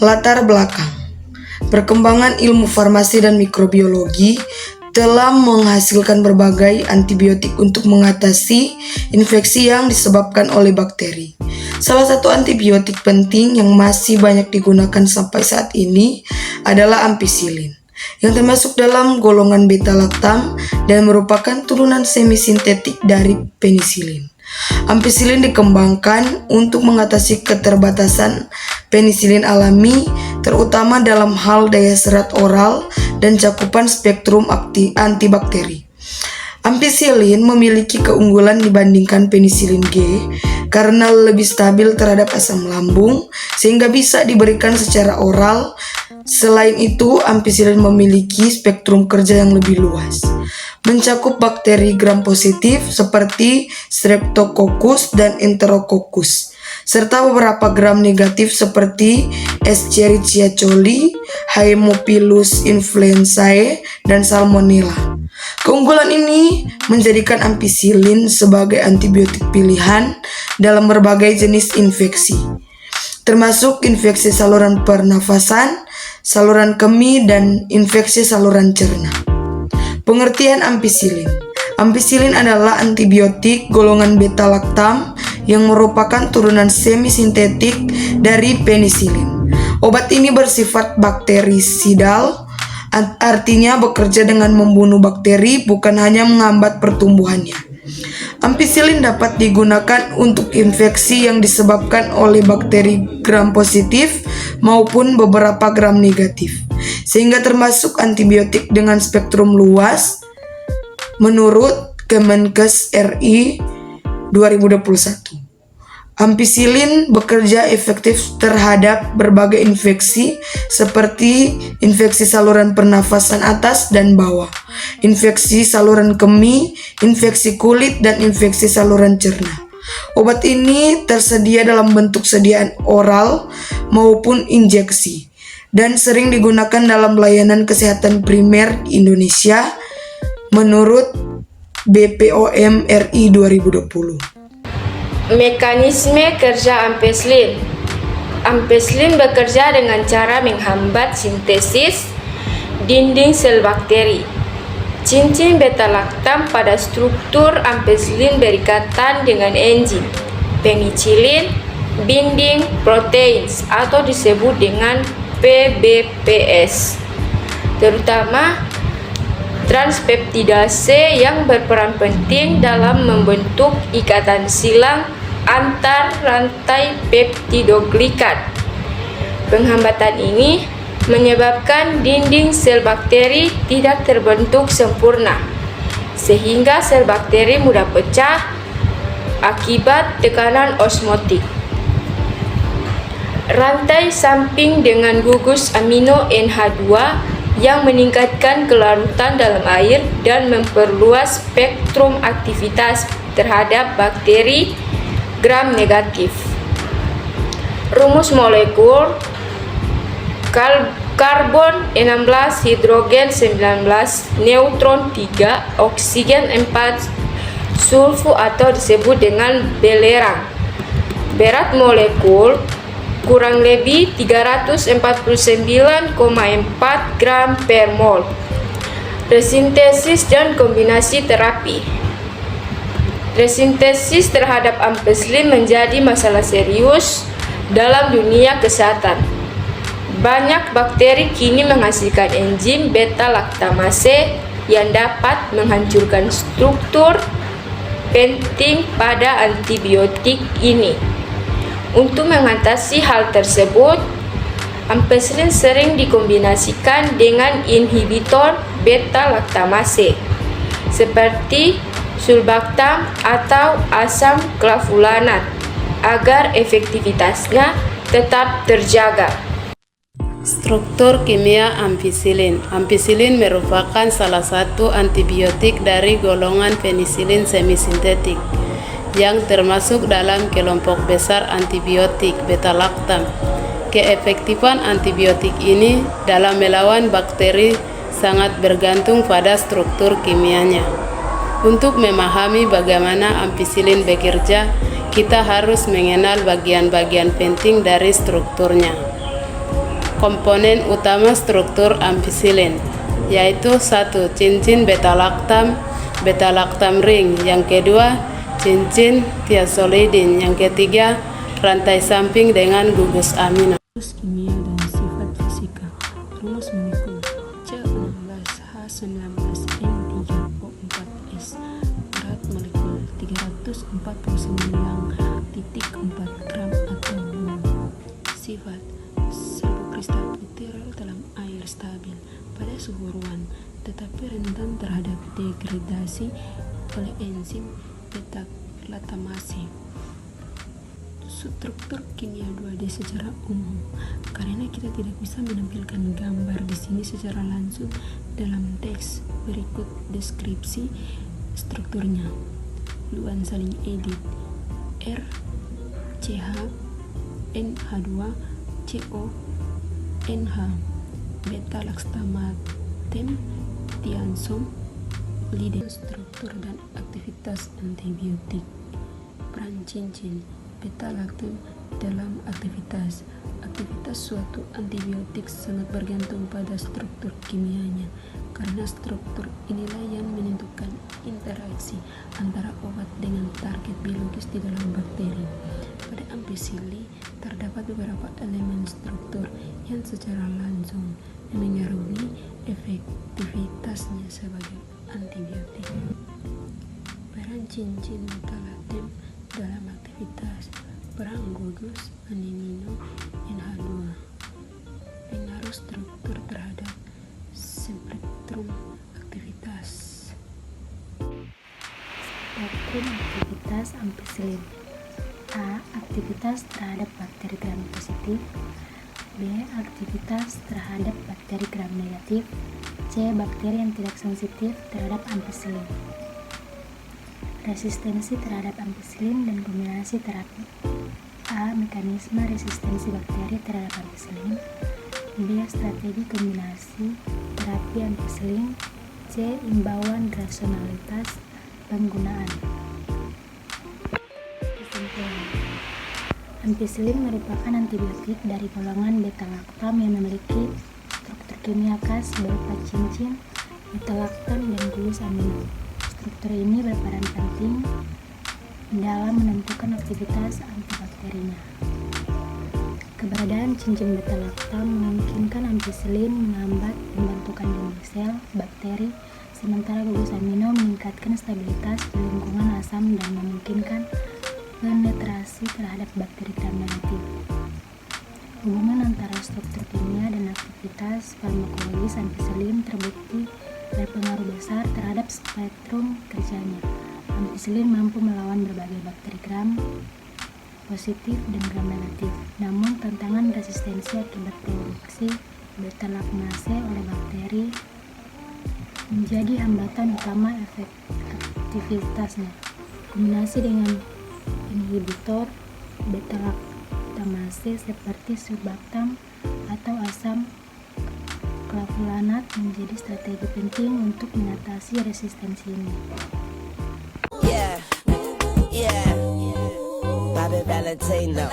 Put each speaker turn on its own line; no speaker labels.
Latar belakang. Perkembangan ilmu farmasi dan mikrobiologi telah menghasilkan berbagai antibiotik untuk mengatasi infeksi yang disebabkan oleh bakteri. Salah satu antibiotik penting yang masih banyak digunakan sampai saat ini adalah ampicillin, yang termasuk dalam golongan beta-lactam dan merupakan turunan semi-sintetik dari penisilin. Ampicillin dikembangkan untuk mengatasi keterbatasan penisilin alami, terutama dalam hal daya serat oral dan cakupan spektrum antibakteri. Ampicillin memiliki keunggulan dibandingkan penisilin G karena lebih stabil terhadap asam lambung sehingga bisa diberikan secara oral. Selain itu, ampicillin memiliki spektrum kerja yang lebih luas, mencakup bakteri gram positif seperti Streptococcus dan Enterococcus, serta beberapa gram negatif seperti Escherichia coli, Haemophilus influenzae, dan Salmonella. Keunggulan ini menjadikan ampicillin sebagai antibiotik pilihan dalam berbagai jenis infeksi, termasuk infeksi saluran pernafasan, saluran kemih, dan infeksi saluran cerna. Pengertian ampicillin. Ampicillin adalah antibiotik golongan beta-lactam yang merupakan turunan semi-sintetik dari penisilin. Obat ini bersifat bakterisidal, artinya bekerja dengan membunuh bakteri, bukan hanya menghambat pertumbuhannya. Ampicillin dapat digunakan untuk infeksi yang disebabkan oleh bakteri gram positif maupun beberapa gram negatif, sehingga termasuk antibiotik dengan spektrum luas menurut Kemenkes RI 2021. Ampicillin bekerja efektif terhadap berbagai infeksi seperti infeksi saluran pernafasan atas dan bawah, infeksi saluran kemih, infeksi kulit, dan infeksi saluran cerna. Obat ini tersedia dalam bentuk sediaan oral maupun injeksi dan sering digunakan dalam layanan kesehatan primer di Indonesia menurut BPOM RI 2020.
Mekanisme kerja ampicillin. Ampicillin bekerja dengan cara menghambat sintesis dinding sel bakteri. Cincin beta-lactam pada struktur ampicillin berikatan dengan enzim penicillin binding proteins atau disebut dengan PBPS, terutama transpeptidase yang berperan penting dalam membentuk ikatan silang antar rantai peptidoglikat. Penghambatan ini menyebabkan dinding sel bakteri tidak terbentuk sempurna, sehingga sel bakteri mudah pecah akibat tekanan osmotik. Rantai samping dengan gugus amino NH2 yang meningkatkan kelarutan dalam air dan memperluas spektrum aktivitas terhadap bakteri gram negatif. Rumus molekul: karbon 16, hidrogen 19, neutron 3, oksigen 4, sulfur atau disebut dengan belerang. Berat molekul kurang lebih 349,4 gram per mol. Resintesis dan kombinasi terapi. Resintesis terhadap ampicillin menjadi masalah serius dalam dunia kesehatan. Banyak bakteri kini menghasilkan enzim beta-lactamase yang dapat menghancurkan struktur penting pada antibiotik ini. Untuk mengatasi hal tersebut, ampicillin sering dikombinasikan dengan inhibitor beta-lactamase seperti sulbactam atau asam clavulanat agar efektivitasnya tetap terjaga.
Struktur kimia ampicillin. Ampicillin merupakan salah satu antibiotik dari golongan penisilin semisintetik yang termasuk dalam kelompok besar antibiotik beta-lactam. Keefektifan antibiotik ini dalam melawan bakteri sangat bergantung pada struktur kimianya. Untuk memahami bagaimana ampicillin bekerja, kita harus mengenal bagian-bagian penting dari strukturnya. komponen utama struktur ampicillin, yaitu 1. Cincin beta-lactam ring, yang kedua cincin thiazolidin, yang ketiga rantai samping dengan gugus amino.
Kimia dan sifat fisika. Rumus molekul C16H19N3O4S. Berat molekul 349.4 gram atau mol. Sifat serbu kristal putih dalam air stabil pada suhu ruang, tetapi rentan terhadap degradasi oleh enzim beta-laktamase. Struktur kimia 2D secara umum. Karena kita tidak bisa menampilkan gambar di sini secara langsung dalam teks, berikut deskripsi strukturnya. Luan saling edit. R CH NH2 CO NH beta-lactam thiazolidin. Struktur dan aktivitas antibiotik. Peran cincin beta-lactam dalam aktivitas suatu antibiotik sangat bergantung pada struktur kimianya, karena struktur inilah yang menentukan interaksi antara obat dengan target biologis di dalam bakteri. Pada ampicillin terdapat beberapa elemen struktur yang secara langsung mengaruhi efektivitasnya sebagai antibiotik. Peran cincin beta-lactam dalam aktivitas. Peran gugus amino NH2. Pengaruh struktur terhadap spektrum aktivitas.
Spektrum aktivitas ampicillin. A. Aktivitas terhadap bakteri gram positif. B. Aktivitas terhadap bakteri gram negatif. C. Bakteri yang tidak sensitif terhadap ampicillin. Resistensi terhadap ampicillin dan kombinasi terapi. A. Mekanisme resistensi bakteri terhadap ampicillin. B. Strategi kombinasi terapi ampicillin. C. Imbauan rasionalitas penggunaan. Kesimpulan. Ampicillin merupakan antibiotik dari golongan beta-lactam yang memiliki struktur kimia khas berupa cincin, beta-lactam, dan gugus amino. Struktur ini berperan penting dalam menentukan aktivitas antibakterinya. Keberadaan cincin beta-lactam memungkinkan ampicillin menghambat pembentukan dinding sel bakteri, sementara gugus amino meningkatkan stabilitas di lingkungan asam dan memungkinkan penetrasi terhadap bakteri gram negatif. Hubungan antara struktur kimia dan aktivitas farmakologis ampicillin terbukti berpengaruh besar terhadap spektrum kerjanya. Ampicillin mampu melawan berbagai bakteri gram positif dan gram negatif. Namun, tantangan resistensi akibat produksi beta-lactamase oleh bakteri menjadi hambatan utama efektivitasnya. Kombinasi dengan inhibitor beta-lactamase seperti surbactam atau asam clavulanat menjadi strategi penting untuk mengatasi resistensi ini.
Yeah, Bobby Valentino.